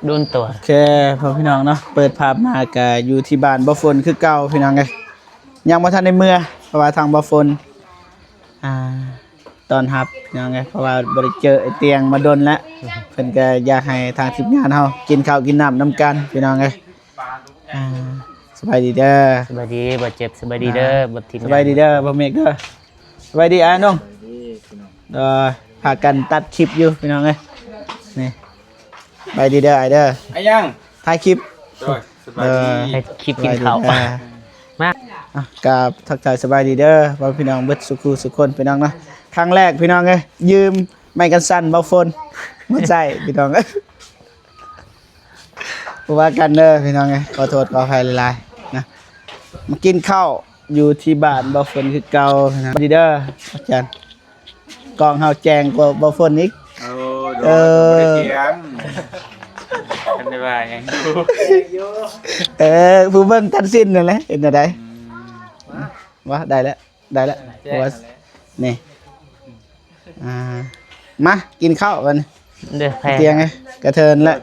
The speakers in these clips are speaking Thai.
โดนตัวโอเคพ่อพี่น้องเนาะเปิดภาพมาก็อยู่ที่บ้านบ่ฝนคือเก่าพี่น้องไงยังบ่ทันในเมื่อเพราะว่าทางบ่ฝนตอนรับพี่น้องไงเพราะว่าบ่ได้เจอไอ้เตียงมาดนแล้วเพิ่นก็อยากให้ทางทีมงานเฮากินข้าวกินน้ำนํกันพี่น้องไงสบายดีเด้อสบายดีบ่เจ็บสบายดีเด้อบ่ทีมสบายดีเด้อบ่เมกเด้อสบายดีน้องพากันตัดคลิปอยู่พี่น้องเอ้ยนี่สบายดีเด้อเด้อไอ้ยังถ่ายคลิปสบายดีให้คลิปกินข้าวมากับทักทายสบายดีเด้อพ่อพี่น้องเบิดสุขุสุคนพี่น้องนะครั้งแรกพี่น้องเอ้ยยืมไม้กันสั่นเบาฝนมาใส่พี่น้องเอ้ยว่ากันเด้อพี่น้องเอ้ยขอโทษขออภัยหลายๆนะมากินข้าวอยู่ที่บ้านเบาฝนคือเก่านะดีเด้ออาจารย์กองเฮาแจงกว่าเบาฝนอีกกันได้ว่ายังผู้เบิ่งทันสิ้นนั่นแหละเห็นอะไรว่าได้แล้วเพราะว่านี่มากินข้าวกันเด้อแพงเตียงไงกระเทินแล้ว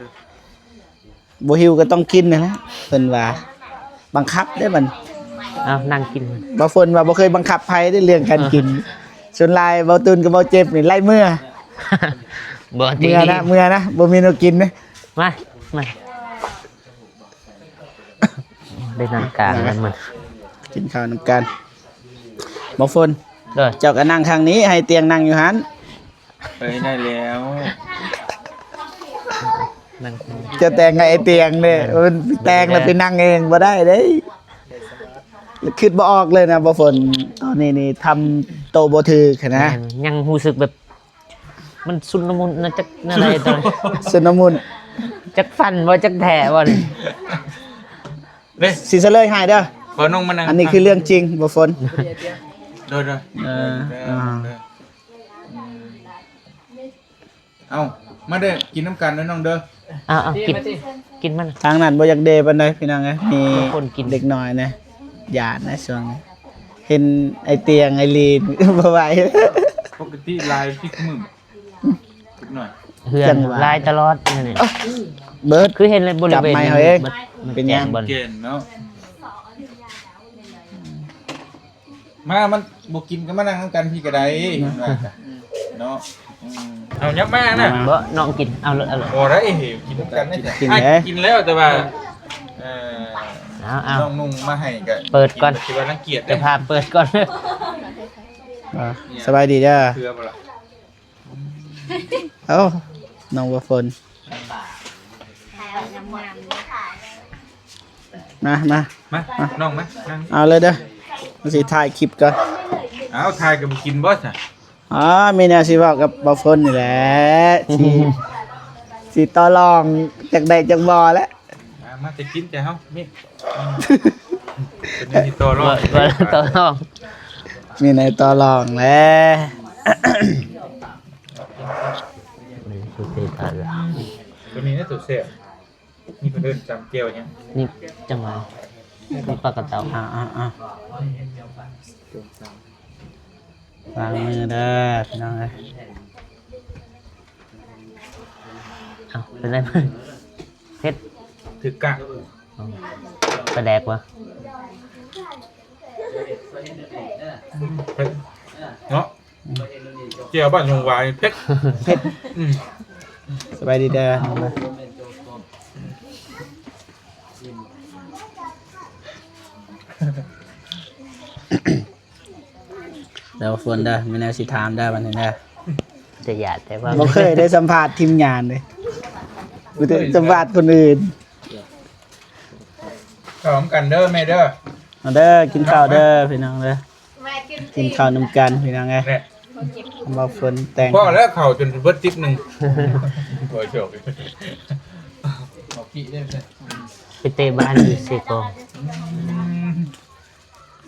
บ่หิวก็ต้องกินนั่นแหละเพิ่นว่าบังคับได้มันเอานั่งกินบ่ฝนว่าบ่เคยบังคับไผได้เรื่องการกินส่วนลายบ่ตุนกับบ่เจ็บนี่ไล่เมื่อบ่เมื่อนะบ่มีแนวกินนะมาได้นั่งกลางกันมันกินข้าวนำกันบ่ฝนเด้อเจ้าก็นั่งข้างนี้ให้เตียงนั่งอยู่หันไปได้แล้วนั่งจะแต่งไงไอ้เตียงเนี่ยมันแต่งแล้วไปนั่งเองบ่ได้เด้คิดบ่ออกเลยนะบ่ฝนตอนนี้นี่ทำโตบ่ถือขนาดยังรู้สึกแบบมันสุนมุนนะจักอะไรตอนสุนมุนจักฟันบ่จักแท้บ่นี่สิเฉลยให้เด้อพอน้องมานั่งอันนี้คือเรื่องจริงบ่ฝนโดยเอามาเด้อกินน้ำกันด้วยน้องเด้อกินมันทางนั้นบ่อยากเดปานใดพี่น้องเอ้ยมีคนกินเด็กน้อยนะญาตินะช่วงเห็นไอ้เตียงไอ้ลีนบ่ไหวปกติลายพริกมึงนิดหน่อยเฮือนลายตลอดนี่เบิดคือเห็นเลยบริเวณเป็นยังเก่งเนาะมามันบ่กินก็มานั่งกันพี่ก็ได้เนาะเอายับมานะบ่น้องกินเอาเลยโอ้ได้กินกันได้กินแล้วแต่ว่าน้องนุ่งมาให้ก็เปิดก่อนคิดว่ารังเกียจจะพาเปิดก่อนสบายดีเด้อเอ้าน้องบ่ฝนมาน้องมาเอาเลยเด้อมาสิถ่ายคลิปก่อนเอาถ่ายกับกินบ่ซะมีแนวสิเว้ากับบ่ฝนนี่แหละสิต่อรองจักได้จักบ่แล้วมาจะกินแต่เฮามีเป็นนี่ต่อรองมีในต่อรองแล้วตัวนี้น่าตัวเสียนี่เพิ่นจำเกี่ยวยังนี่จังหวะนี่ปลากระเต่าวางมือเด้อพี่น้องเอ้ยเอาเป็นไรมั้งเฮ็ดถือกะกระแดกวะเนาะเกี่ยวบ้านยงวายเผ็ดสบายดีเด้อแล้วฝนเด้อมีแนวสิถามได้บัดนี้เด้อจะหยาดแต่ว่าบ่เคยได้สัมภาษณ์ทีมงานเลยบ่ได้สัมภาษณ์คนอื่นพร้อมกันเด้อแม่เด้อมาเด้อกินข้าวเด้อพี่น้องเด้อกินข้าวนำกันพี่น้องไงบ่ฝนแต่งพ่อแล้วข้าวจนเบิดติ๊บนึงโอ้ยโชคเอาขี้ได้มั้ยไปเตะบ้านอยู่เซกอง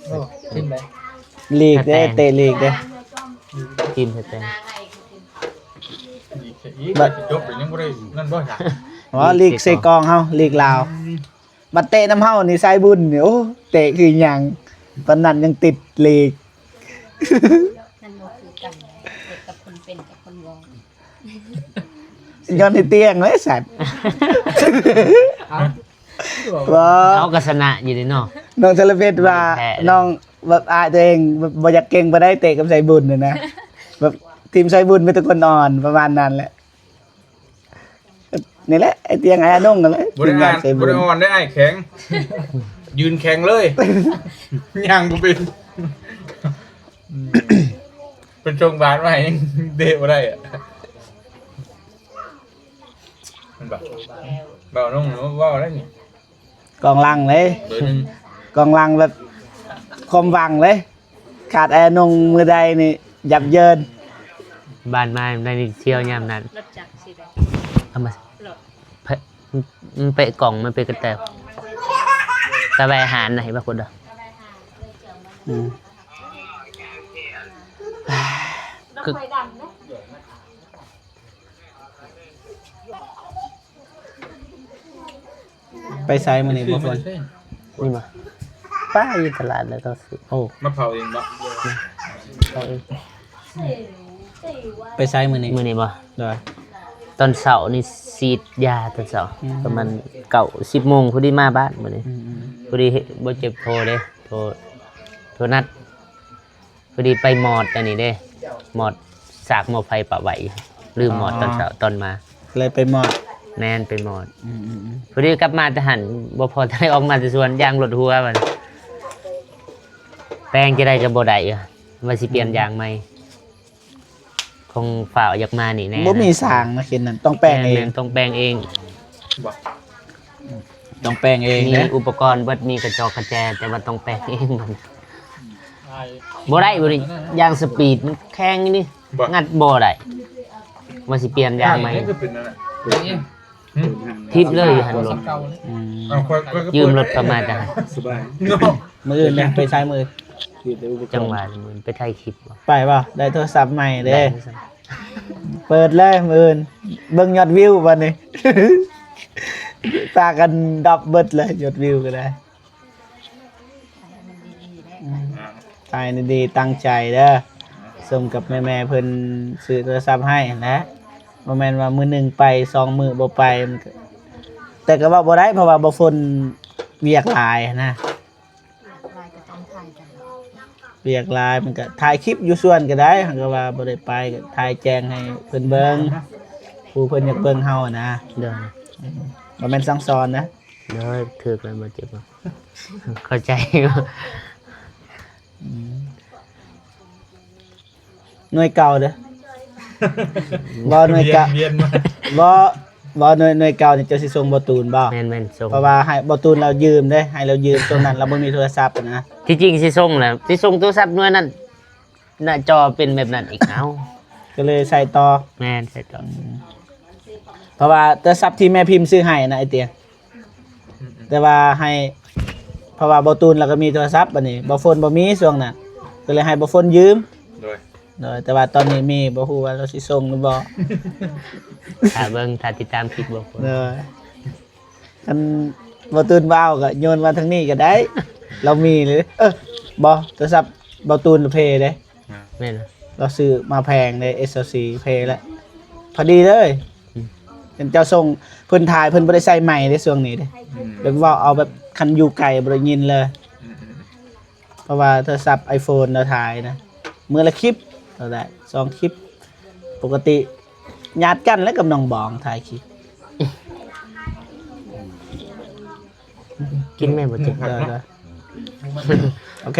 โอ้กินไปลีกเด้เตะลีกเด้ทีมแต่บัดจบยังบ่ได้นั่นบ่จ้ะอ๋อลีกเซกองเฮาลีกลาวบัดเตะน้ำเฮานี่สายบุญนี่โอ้เตะคือหยังปานนั้นยังติดลีกนั่นบ่คือกันเด็กกับคนเป็นกับคนวอง ย้อนในเตียงเลยสัตว์ว่า เอากระสนะอยู่ในเนาะ น้องทะเลเพชรว่า แพ้เลย น้องแบบอายตัวเองแบบบ่อยากเก่งบ่ได้เตะกับสายบุญน่ะนะแบบทีมสายบุญเป็นตัวคนอ่อนประมาณนั้นแหละนี่แหละไอ้เตียงไอ้นุ่งนั่นแหละ บริ ทีม งาง าน นสาย บ บุญ ริอ่อนได้ไอ้แข็ง ยืนแข็งเลยยังบ่เป็นเป็นจงบานไว้ยังเดะบ่ได้อะมันแบบเบาลงว่าได้นี่ กองลังเลย เบอร์หนึ่ง กองลังแบบความหวังเลย ขาดไอ้นุ่งมือใดนี่ยับเยิน บ้านมาได้เที่ยวยามนั้น รถจักรสีแดง เอามา รถ มันเปะกล่องมันเปะกระแตวตะไบอาหารนะเห็นป่ะคนเด้อ อืม คือ ไปใช้มันนี่บ่คน นี่มาป้าอยู่ตลาดแล้วก็ซื้อโอ้ มาเผาเองบ่ เขาเอง ไปใช้มันนี่ มือนี่บ่ โดย ตอนเสาร์นี่ฉีดยาตอนเสาร์ อืม ประมาณ9-10 โมงพอดีมาบ้านมื้อนี้ อืม พอดีบ่เจ็บโทรเด้โทรนัดพอดีไปหมอดอันนี้เด้หมอดสากหมอไฟปะไหวลืมหมอดตอนเช้าตอนมา เลยไปหมอด แม่นไปหมอด อืม พอดีกลับมาจะหันบ่พอได้ออกมาจะสวนยางรถหัวมันแป้งจะได้ก็บ่ได้อะว่าสิเปลี่ยนยางใหม่คงฝ่าอยากมานี่แน่ บ่มีสางนะเข็นนั่นต้องแป้งเอง ม่นต้องแป้งเอง บ่ ต้องแป้งเอง มี นะ อุปกรณ์เบิดมีกระจอกกระแจแต่ว่าต้องแป้งเองมันบ่ได้บ่ได้ยางสปีดมันแข็งนี่ บ่ งัดบ่ได้ว่าสิเปลี่ยนยางใหม่ นี่คือเป็นนั่นน่ะ ทิปเลยอยู่หันรถ อืม เอาค่อยก็ ยืมรถประมาณจะหัน เนาะ มืออื่นเนี่ยไปใช้มือ จังหวะมันไปถ่ายคลิปบ่ ไปเปล่าได้โทรศัพท์ใหม่เด้ ได้ เปิดเลยมืออื่นเบิ่งยอดวิววันนี้ ตากันดับเบิดเลยยอดวิวก็ได้ตายดีๆตั้งใจเด้อสมกับแม่ๆเพิ่นซื้อโทรศัพท์ให้นะบ่แม่นว่ามื้อหนึงไป2มื้อบ่ไปมันก็แต่ก็ว่าบ่ได้เพราะว่าบ่ฝนเวียกหลายนะ ลายก็ต้องถ่ายกัน เวียกหลายมันก็ถ่ายคลิปอยู่ส่วนก็ได้หั้นก็ว่าบ่ได้ไปก็ถ่ายแจ้งให้เพิ่นเบิ่งผู้เพิ่นอยากเบิ่งเฮานะ เด้อ บ่แม่นสั่งสอนนะ เด้อถือกันบ่เจ็บบ่เข้าใจบ่ หน่วยเก่าเด้อ บ่หน่วยเก่า เรียนมา บ่หน่วยเก่านี่จะสิส่งบ่ตูนบ่ แม่นๆส่ง เพราะว่าให้บ่ตูนเรายืมเด้ให้เรายืมตรงนั้นเราบ่มีโทรศัพท์นะ ที่จริงสิส่งแหละสิส่งโทรศัพท์หน่วยนั้นหน้าจอเป็นแบบนั้นอีกเอ้า ก็เลยใส่ต่อ แม่นใช่ต่อ เพราะว่าโทรศัพท์ที่แม่พิมพ์ซื้อให้นะไอ้เตียงแต่ว่าให้เพราะว่าบ่ตูนเราก็มีโทรศัพท์บัดนี้บ่ฝนบ่มีช่วงนั้นก็เลยให้บ่ฝนยืม โดย แต่ว่าตอนนี้มีบ่ฮู้ว่าเราสิส่งหรือบ่ ถ้าเบิ่งถ้าติดตามคลิปบ่คน เด้อคันบ่ตูนบ่เอาก็โยนมาทางนี้ก็ได้ เรามีเลยบ่โทรศัพท์บ่ตูนเพย์เด้ แม่นบ่ เราซื้อมาแพงใน SLC เพย์แล้วพอดีเลยเป็นเจ้าส่งเพิ่นถ่ายเพิ่นบ่ได้ใส่ใหม่ในช่วงนี้เด้แบบว่าเอาแบบคันอยู่ไกลบ่ได้ยินเลย เพราะว่าโทรศัพท์ iPhone เราถ่ายนะมื้อละคลิปเราได้2คลิป ปกติญาติกันแล้วกับน้องบองถ่ายคลิป กินแม่บ่เจ็บ ได้โอเค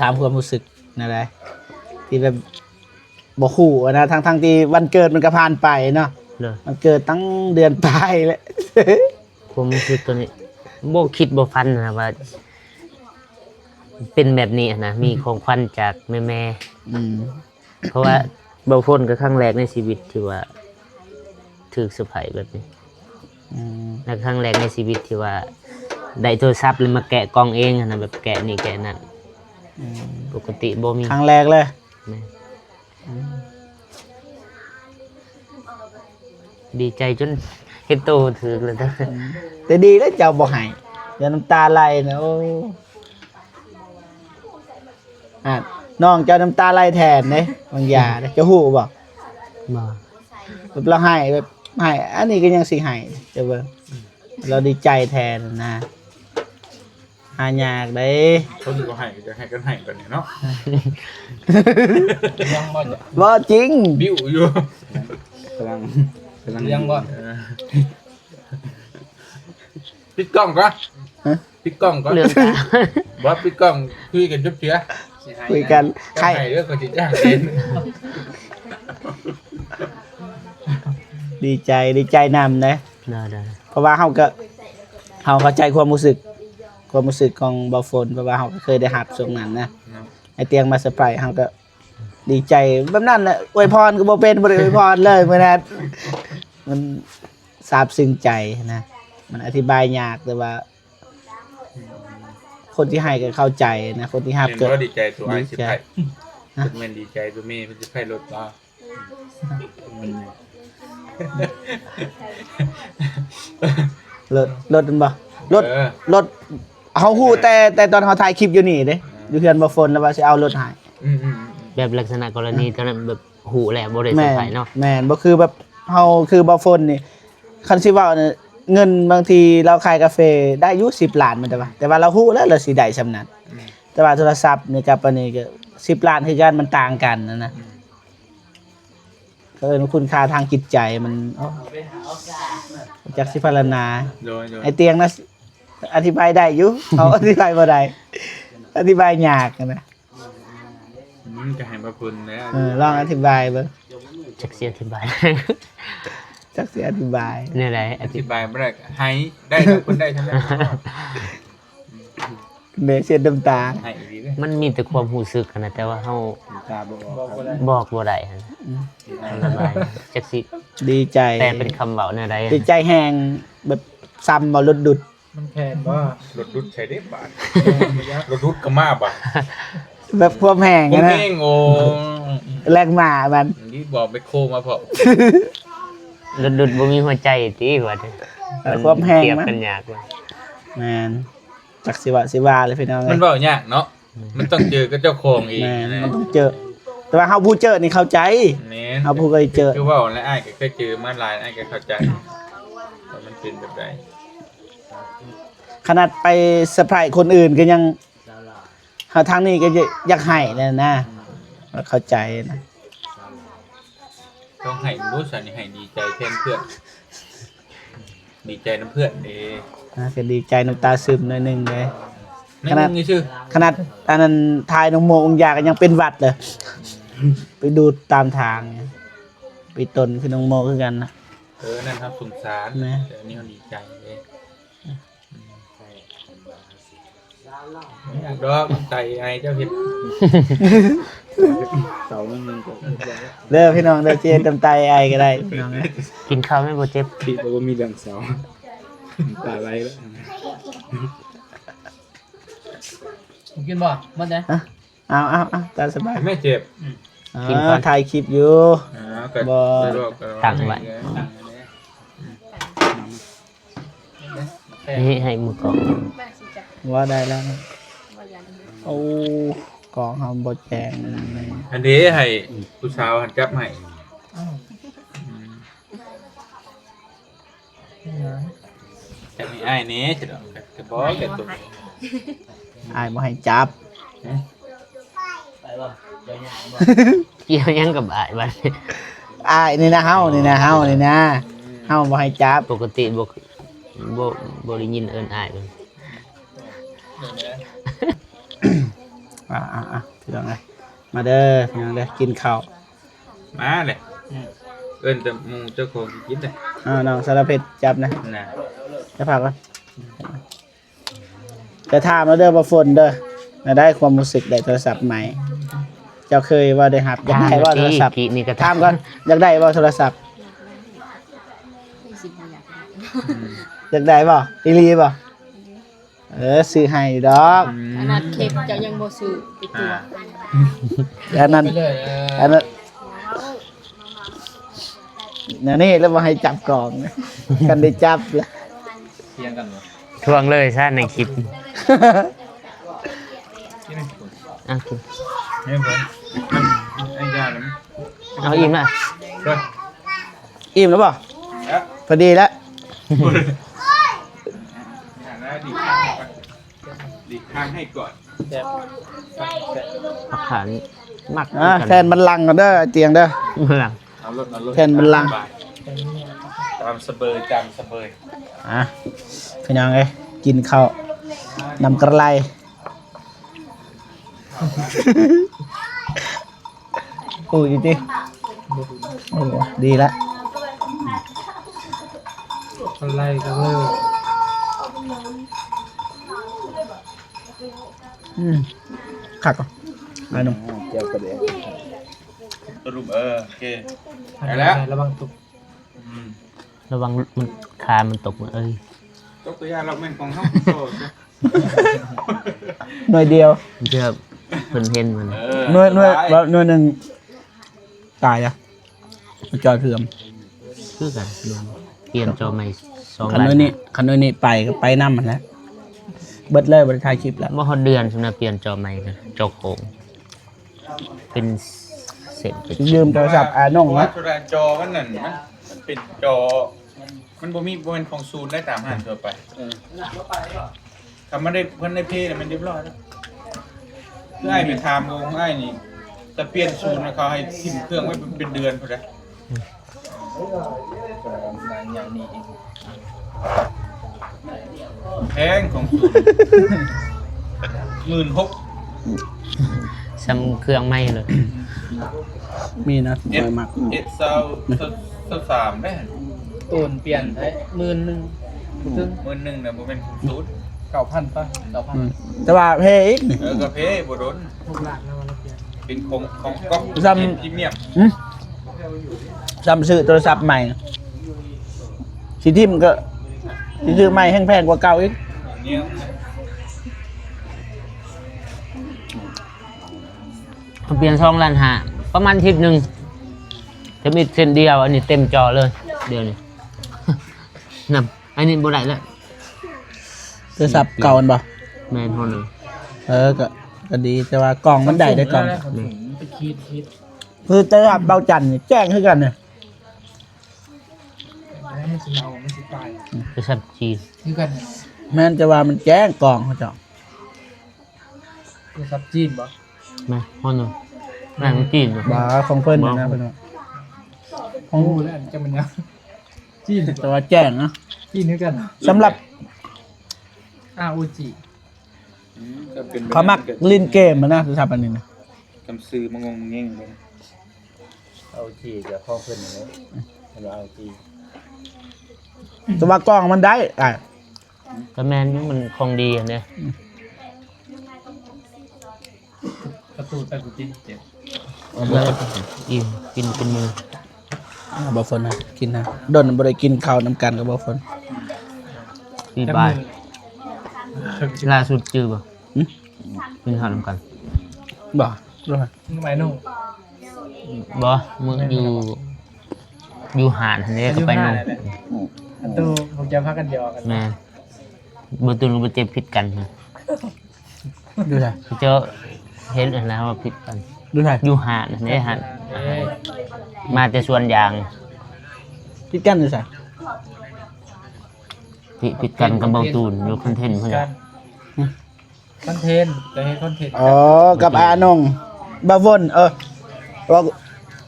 ถามความรู้สึกนะได้ที่แบบบ่ฮู้นะทั้งที่วันเกิดมันก็ผ่านไปเนาะ เด้อ มันเกิดตั้งเดือนปลายแล้ว ผมรู้สึกตัวนี้บ่คิดบ่ฝันนะว่า เป็นแบบนี้นะมีของขวัญจากแม่ อืม ๆเพราะว่าบ่พ้นก็ครั้งแรกในชีวิตที่ว่าถูกเซอร์ไพรส์แบบนี้ อืม และครั้งแรกในชีวิตที่ว่าได้โทรศัพท์เลยมาแกะกล่องเองอะนะแบบแกะนี่แกะนั่นปกติบ่มี ครั้งแรกเลย แม่ดีใจจนเฮ็ดโตถึกเลยเด้อ แต่ดีแล้วเจ้าบ่ให้เดี๋ยวน้ำตาไหลนะโอ้อ่ะน้องเจ้าน้ำตาไหลแทนเด้บางอย่าเด้จะฮู้บ่ บ่ แบบเราให้แบบให้อันนี้ก็ยังสิให้เจ้าเบิ่งเราดีใจแทนนะหายากได้ คนก็ให้จะให้กันให้กันเนี่ยเนาะยังบ่จะ บ่จริง บิ้วอยู่ กำลัง ยังบ่ปิดกล้องก่อนปิดกล้องก่อน เรื่องตา บ่ปิดกล้องคุยกันจุ๊บเจือ คุยกัน ใคร ให้ เด้อก็สิจ้างเล่น ดีใจนำนะ ได้ เพราะว่าเฮาเข้าใจความรู้สึกของบ่ฝนเพราะว่าเฮาก็เคยได้รับช่วงนั้นนะไอเตียงมาเซอร์ไพรส์เฮาก็ดีใจแบบนั้นแหละอวยพรก็บ่เป็นบ่ได้อวยพรเลยมื้อนั้นมันซาบซึ้งใจนะมันอธิบายยากแต่ว่า คนที่ให้ก็เข้าใจนะคนที่รับ เห็น ก็ บ่ดีใจตัวไอ้สิไผ ฮะ เพิ่นแม่นดีใจตัวแม่เพิ่นสิไผรถบ่ รถมันบ่รถ เออ รถเฮาฮู้แต่ตอนเฮาถ่ายคลิปอยู่นี่เด้อยู่เฮือนบ่ฝนแล้วว่าสิเอารถให้ อืม แบบลักษณะกรณีตอนนั้นแบบหูแหละบ่ได้เซอร์ไพรส์เนาะ แม่นบ่คือแบบเฮาคือบ่ฝนนี่คันสิเว้าเนี่ยเงินบางทีเราขายกาแฟได้อยู่10ล้านมันแต่ว่าเราฮู้แล้วเราสิได้ซำนั้นแต่ว่าโทรศัพท์นี่กับอันนี้ก็10ล้านคือกันมันต่างกันนะก็เป็นคุณค่าทางจิตใจมันจักสิพารณา โดย ไอเตียงนะอธิบายได้อยู่ เขาอธิบายบ่ได้อธิบายยากนะ จะให้มาพุ่นแล้ว ลองอธิบายเบิ่ง จักเสียอธิบาย จักสิอธิบาย เนี่ยแหละอ อ ธิ ธิบายบ่ได้ให้ได้ทั้งคนได้ทั้งนั้น เมเสียน้ำตา ให้ดีเด้อ มันมีแต่ความรู้สึกอะนะแต่ว่าเฮา ตาบอก บอกบ่ได้ฮะอธิบายจักสิ ดีใจ แต่เป็นคำเว้าแนวใด ดีใจแหงแบบซ้ำบ่รถดุด มันแค่บ่ รถรุดใช้ได้บาทรถรุดก็มาบาท แบบความแหง ผม นะ เองโอ้ แรงหมามัน นี่บอกไปโคมาพอ ดุดบ่มีหัวใจติว่าเด้อ ความแหง เทียบ มัน กันยากว่า แม่นจักสิว่าเลยพี่น้อง มันเว้ายากเนาะมันต้องเจอกับเจ้าของอีก แม่นมันต้องเจอ แต่ว่าเฮาผู้เจอนี่เข้าใจ แม่น เฮาผู้เคยเจอ คือเว้าและอ้ายก็เคยเจอมาหลายอ้ายก็เข้าใจว่ามันเป็นแบบใด ขนาดไปเซอร์ไพรส์คนอื่นก็ยังเฮาทางนี้ก็อยากให้นะเข้าใจนะ ต้องให้รู้สันนี่ให้ดีใจแทนเพื่อนดีใจน้ำเพื่อนเด้ ก็ดีใจน้ำตาซึมหน่อยหนึงเลย นั่นนี่ชื่อ ขนาดอันนั้นทายน้องโมองค์ยาก็ยังเป็นหวัดเลย ไปดูตามทางไปตนคือน้องโมคือกันนะ นั่นครับสงสาร นะ แต่อันนี่เขาดีใจเลยอยากดอกใจไอ้เจ้าเห็ด เสามันก็ เด้อพี่น้องเด้อเจนตำไตไอก็ได้พี่น้องนะ กินข้าวไม่บ่เจ็บ คิดว่ามีเรื่องเสาตาไหลแล้ว กินบ่หมดเลย เอาตามสบาย ไม่เจ็บ ถ่ายคลิปอยู่ ก็ บ่ ตั้งไว้นี่ให้มือกอง ว่าได้แล้วนะโอ้กองเฮาบ่แจง อันนี้ให้ผู้สาวหันจับให้แต่มีไอ้นี้จะดอกกระบอกกระตุก อายบ่ให้จับ เกี่ยวยังกับอ้ายบัดนี้ อายนี่นะเฮานี่นะเฮาบ่ให้จับ ปกติบ่ได้ยินเอิ้นอ้ายเลย พี่น้องเลยมาเด้อพี่น้องเด้อกินข้าว มาเลยเอิ้นแต่หมูเจ้าของกินเลย น้องสารเพชรจับนะ น่ะ จะพักก่อนจะถามแล้วเด้อบ่ฝนเด้อได้ความรู้สึกได้โทรศัพท์ใหม่ เจ้าเคยว่าได้รับอยากได้ว่าโทรศัพท์ กี้นี่ก็ ถามก่อนอยากได้ว่าโทรศัพท์ สิบอยากได้ อยากได้บ่อีหลีบ่ซื้อให้ดอก ขนาดเค้กเจะยังบ่ซื้อไปตัว อันนั้น ไปเลย อันนั้นนี่แล้วบ่ให้จับกล่องนะกันได้จับแล้ว เที่ยงกันบ่ ทวงเลยซะในคลิปอ่ะกิน เนี่ยผมไอ้ยาแล้ว เอาอิ่มละ ก็ อิ่มแล้วบ่ แล้ว พอดีแล้ว ดีข้างให้ก่อน ผักขานมัก แทนบันลังก์กันเด้อเตียงเด้อ มันหลัง เอารถเอารถ แทนบัลลังก์ ตามสะเบยตามสะเบย พี่น้องเอ้ยกินข้าวนำกระไรโอ้ยจริงๆโอ้ดีละ อะไรกันเลย ขักก่อนไอ้หนุ่ม เจ้าประเดี๋ยว สรุปโอเคไปแล้ว ระวังตุก ระวังมันคามันตกมาเอ้ย ตกตัวยาเราเป็นของห้องโซ่ หน่วยเดียว มันจะเพิ่นเห็นมัน หน่วยหนึ่งตายอ่ะจอเถื่อม คือกันรวมเปลี่ยนจอใหม่2 คัน ล้าน หน่วยนี้ไปก็ไปน้ำมันแล้วเบิดเลยบริทายคลิปแล้ว บ่ฮอดเดือนสำหรับเปลี่ยนจอใหม่นะจอโค้งเป็นเส้นเป็น ยืมโทรศัพท์อาน้อง ว่า นะ โทรจอมันนั่นมันเป็นจอมันบ่มีบ่เป็นของซูนได้ตามห้างทั่วไปทำมันได้เพิ่นได้เพย์มันเรียบร้อยแล้วคือไอ้ไปถามวงไอ้นี่จะเปลี่ยนซูนนะเขาให้ทิ่มเครื่องไว้เป็นเดือนพุ่นนะอย่างนี้แพงของซูน16,000 ซ้ำเครื่องใหม่เลย มีนะ เอ็ น้ ด อยมาก เอ็ดสามได้ ตูนเปลี่ยนได้11,000ซึ่ง 11,000นะบ่เป็นซูน 9,000ป่ะ9,000 แต่ว่าเพย์อีกนี่ กาแฟบ่โดน 6ล้านแล้ววันละเปลี่ยน เป็นของก๊อก ซ้ำ พรีเมียม ซัมซื้อโทรศัพท์ใหม่สิทิมก็สิซื้อใหม่แพงกว่าเก่าอีก อย่างเงี้ย เปลี่ยน2 ล้านห้าประมาณอาทิตย์หนึงจะมีเส้นเดียวอันนี้เต็มจอเลยเดี๋ยวนี้ นำอันนี้บ่ได้แล้ว โทรศัพท์เก่ามันบ่ แม่นฮอนเลย ก็ดีแต่ว่ากล่องมันได้กล่อง ไปคิด คือโทรศัพท์เบาจันทร์นี่แจ้งคือกันเนี่ย ให้สิเอาไม่สิตาย ไปสับจีน คือกัน แม่นจะว่ามันแจ้งกล่องเขาเจ้า คือซับจีนบ่ แม่ฮอนเลยแม่ของจีนบ่ บ่ของเพิ่นนี่นะเพิ่นว่า ของกูแล้วจะมันยังจีน แต่ว่าแจ้งนะ จีนคือกัน สำหรับ ROG ก็เป็น เขามักเล่นเกมมันนะโทรศัพท์อันนี้นะ คำซื้อมางงเง่งเลย เอาจีจะพ่อเพื่อนอย่างนี้เราเอาจี แต่ว่ากล่องมันได้แต่แม่นอยู่มันของดีอันเนี้ย กระตูนไปกูจีนเจ็บ แล้วอิ่มกินเป็นมือ บ่ฝนนะกินนะดนบ่ได้กินข้าวนํกันกับบ่ฝน พี่บายล่าสุดจื้อบ่กินข้าวนำกัน บ่รู้ไหม ทำไมนุ่ง บ่มึงอยู่หาดอันนี้ก็ไปนม อันตู้ผมจะพักกันเดียวกัน แม่บ่ตุนบ่เจ็บผิดกันนะ ดูใช่ เจ้าเห็นแล้วว่าผิดกัน ดูใช่ อยู่หาดอันนี้หาดมาแต่สวนยาง คิดกันดูใช่ ผิดกันกับเบาตูนอยู่คอนเทนต์เพิ่น กันคอนเทนต์จะให้คอนเทนต์ อ๋อกับอานงบ่ฝน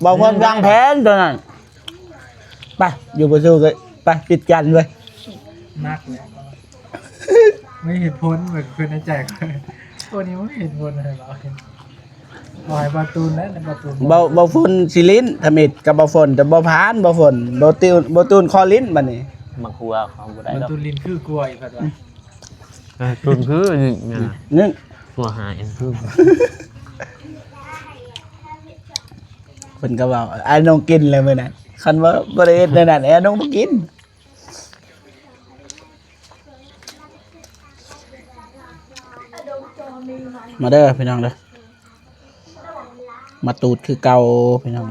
บ่ฝนวางแผนตัวนั้นไปอยู่บ่สู้กันไปปิดกันเลย นักเลยไม่เห็นพ้นเหมือนคืนในใจตัวนี้ไม่เห็นพ้นอะไรหรอกปล่อยประตูแล้วในประตู บ่ฝนสิลิ้นทำอิดกับบ่ฝนแต่บ่พานบ่ฝนบ่ตูนคอลิ้นบัดนี้ มาครัวของบ่ได้ ประ ดอก ตูลินคือกลัวอีกครับว่า ตูนคือนี่นะ นึง ตัวหาเองคือ เพิ่นก็เว้าอานงกินเลยมื้อนั้นคันว่าบ่ได้เฮ็ดแนวนั้นอานงบ่กินมาเด้อพี่น้องเด้อมาตูดคือเก่าพี่น้อง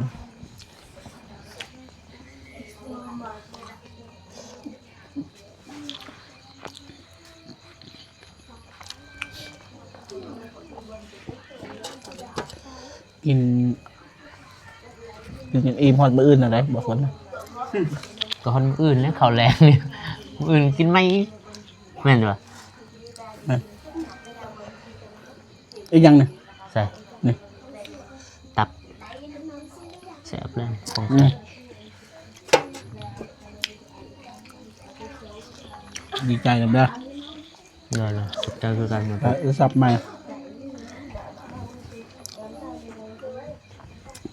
กินอิ่มฮอดมื้ออื่นน่ะได้บ่ฝนนะ ก่อนมื้ออื่นแล้วข้าวแรงเนี่ยมื้ออื่นกินไหมแม่นบ่ อีกอย่างหนึง ใส่ นี่ ตับแซ่บเลยของ อื แซ่ ม บ ดีใจกันเด้อ เดี๋ยวเราสุดใจคือกันหมด แล้วสับใหม่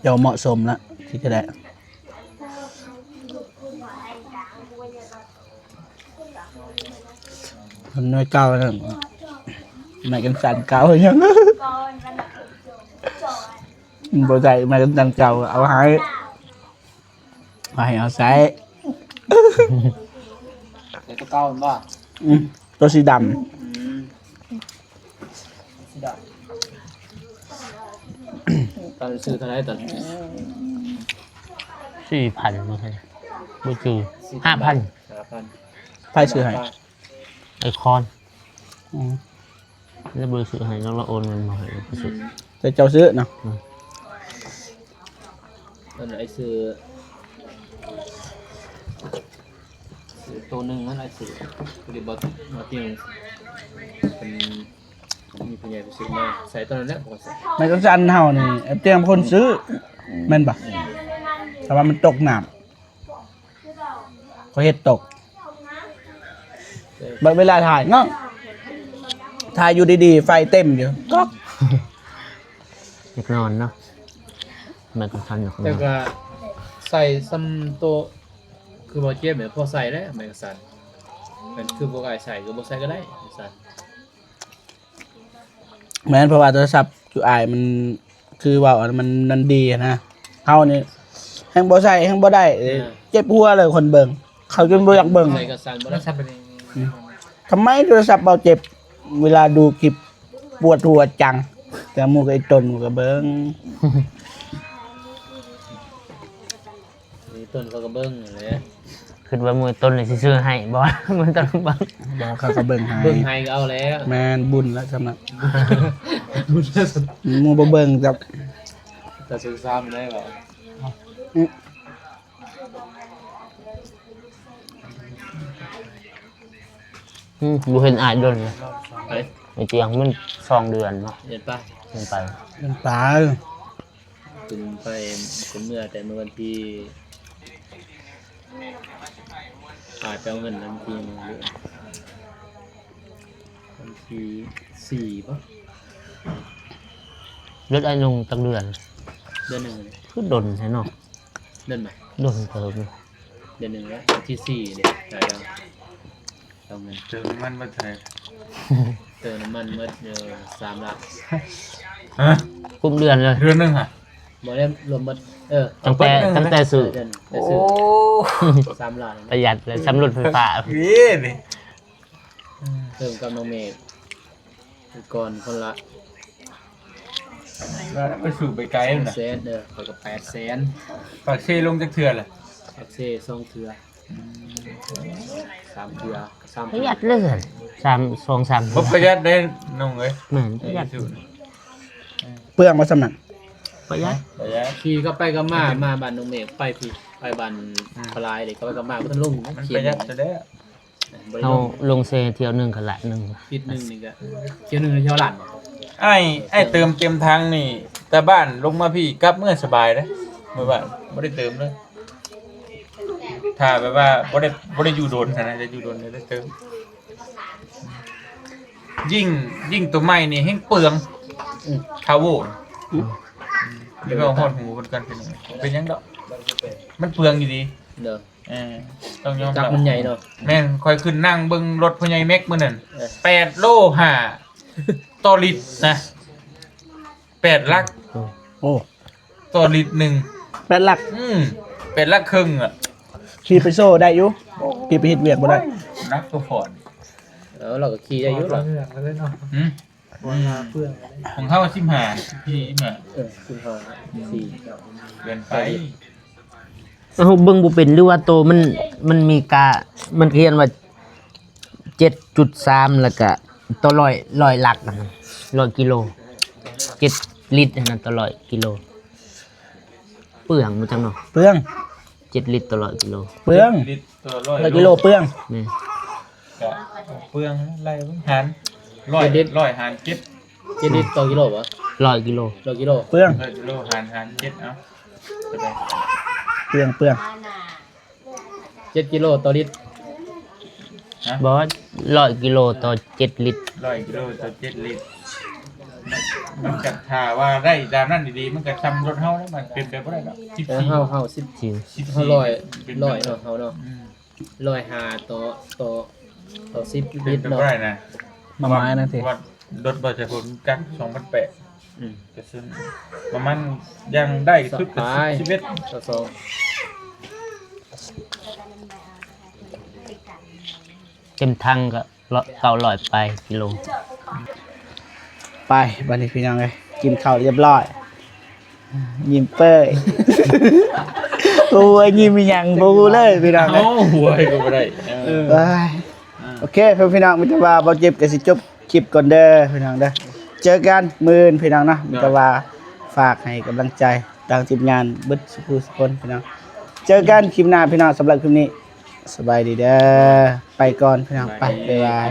เดี๋ยวเหมาะสมแล้วที่จะได้มันน้อยเก่าแล้วไม่กันสั่นเก่ายังบ่ใจไม่กันสั่นเก่าเอาให้เอาใส่ เดี๋ยวตัวเก่ามันบ่ ตัวสีด ตอนซื้อเท่าไหร่ตอน 4,000บ่ใช่บ่จือ 5,000 5,000 ำไพ่ซื้อให้ ไอคอน อืม แล้วบ่ซื้อให้แล้วเราโอนเงินมาให้ไปซื้อ แต่เจ้าซื้อเนาะ ตอนไอ้ซื้อตัวหนึงมันไอ้ซื้อคือบ่เตียงเป็นมีผู้ใหญ่ไปซื้อมาใส่ตอนนั้นแหละผมก็ใส่ ไม่กันสั่นเฮานี่ไอ้เตียงเป็นคนซื้อแม่นปะแต่ว่ามันตกน้ำเขาเฮ็ดตกเวลาถ่ายเนาะถ่ายอยู่ดีๆ ไฟเต็มอยู่ก๊อก อยากนอนเนาะมันก็ทันอยากน แต่ อน ก็ใส่ซ้ำตัวคือบ่เจ็บเนี่ยพอใส่แล้วมันก็สั่นมันคือบ่กายใส่ก็บ่ใส่ก็ได้สั่น แม่นเพราะว่าโทรศัพท์จุอายมันคือว่ามันนันดีอะนะเฮานี่แฮงบ่ใส่แฮงบ่ได้เจ็บหัวเลยคนเบิ่งเขาจนบ่อยากเบิ่ง ใส่ก็สั่นบ่ได้ ถ้าเป็น ทำไมโทรศัพท์เบาเจ็บ เวลาดูคลิปปวดหัวจัง แต่หมูกับไอ้ตนหมูกับเบิ้ง นี่ต้นเขาก็เบิ่งนั่นแหละ คิดว่ามือต้นเลยสิซื้อให้บ่ มือต้นบัง บอกเขาก็เบิ้งให้ เบิ่งให้ก็เอาแล้ว แม่นบุญแล้วสำหรับหมูบ่เบิ้งจับ แต่ซื้อซ้ำได้บ่ บ่เห็นอายโดนเลย ไป ไอ้เตียงมัน2เดือนเนาะ เห็นป่ะ ขึ้นไป เป็นตา คุณไปคุณเมื่อแต่เมื่อวันที่อาจจะเอาเงินวันที่นึงเลยวันที่4ป่ะ รถไอ้ลงตั้งเดือน เดือนหนึ่งเลย คือดนใช่เนาะ เดือนไหน ดนเติมเลย เดือนหนึ่งแล้ววันที่4เนี่ยจ่ายเอาเงิน เติมมันบ่เท่าไหร่ เติมน้ำมันเมื่อ3 ล้าน ฮะ กุมเดือนเลย เดือนหนึงอ่ะ บ่ได้รวมหมดตั้งแต่ซื้อ เดือนแต่ โอ้ ซื้อ3 ล้าน ประหยัดเลยสำรวจไฟฟ้า พี่นี่ เติมกับน้องเมย์ก่อนคนละ ว่าไปสู่ไปไกลนั่นน่ะ 100,000ไปกับ800,000 ปากเซลงจักเทื่อแหละ อักเซ่2เทื่อ3เทื่อ3 ประหยัดเลย3 บ่ประหยัดได้น้องเอ้ย เหมือนประหยัด เปลืองมาสำนัก ประหยัด ประหยัด ขี่ก็ไปกับมาบ้านน้องเมย์ไปพี่ไปบ้านพลายเด็กก็ไปกับมาก็ต้องลง มัน เขี ป ย ระ น หยัดจะได้ บริ เอา ลง ลงเซเที่ยวหนึงกับละหนึง ฟิตหนึ่งนี่ก็เที่ยวหนึ่งเที่ยวหลัง ไอ้เติมเต็มทางนี่ แต่บ้านลงมาพี่กลับเมื่อสบายเด้อเมื่อบ้านบ่ได้เติมเลยถ้าแบบว่าบ่ได้อยู่โดนนะจะอยู่โดนได้เติม ยิ่งตัวใหม่นี่แห่งเปลืองทาวโวเดี๋ยวเอาฮอดหูเพิ่นกันเป็นหยังดอกมันเปลืองอยู่ดี เด้อ ต้องยอม จัก รับ มันใหญ่เนาะ แม่นค่อยขึ้นนั่งเบิ่งรถพ่อใหญ่แม็กมื้อนั้น เออ 8โล5ต่อลิตรนะ8ลัก โอ้ ต่อลิตรหนึง 8 หลัก 8ลักครึ่งอ่ะ ขี่ไปโซ่ได้อยู่ขี่ไปเฮ็ดเวียกบ่ได้ นักตัวฟอร์ด แล้วเราก็ขี่ได้อยู่หรอ เพื่อนเลยเนาะ หืม วันลาเพื่อน ของเขา15พี่มา คุณพ่อ4 เกินไป เอาเบิ่งบ่เป็นหรือว่าโตมันมีกามันเขียนว่า 7.3 แล้วก็ต่อ100หลักนะ100กิโล7ลิตรนะต่อ100กิโลเปลืองมันจังเนาะ เปลือง 7 ลิตรต่อ100กิโล เปลือง ลิตรต่อร้อย 100กิโลเปลือง นี่ ก็เปลืองไรหันร้อยหันเจ็ด 7 ลิตรต่อกิโลวะ 100กิโล 100กิโล เปลือง ร้อยกิโลหันเจ็ดเอาจะได้ เปลือง 7กิโลต่อลิตร บอส100กิโลต่อ7 ลิตร ร้อยกิโลต่อ7 ลิตรมันกัถ้าว่าได้ตามนั้นดีๆมันก็ซ้ำรถเฮาแล้วมันเป็นไปบ่ได้หรอก แต่เฮา10 ชิว เฮา100เนาะเฮาเนาะ อืม 105ต่อ10 เป็ ลิ น ตร ไป เนาะ บ่ได้นะ มาไม้นั่นสิ ว่ารถบ่จะผลจัก2008 อืม ก็ซึ่งประมาณยังได้สุด สบาย 11 ต่อสอง เต็มทังก็900ไปกิโล ไปบัดนี้พี่น้องเอ้ยกินข้าวเรียบร้อยยิ้มเป้ย โอ้ยยิ้มอีหยังบ่รู้เลยพี่น้องเอ้ เอ้าย หวยก็บ่ได้เออ ไปโอเคพี่น้องมิตรว่าบ่เจ็บก็สิจบคลิปก่อนเด้อพี่น้องเด้อเจอกันมื้ออื่นพี่น้องเนาะมิตรว่าฝากให้กำลังใจทางทีมงานเบิดสุขุสุคนพี่น้องเจอกันคลิปหน้าพี่น้องสำหรับคลิปนี้สบายดีเด้อไปก่อนพี่น้องไปบ๊ายบาย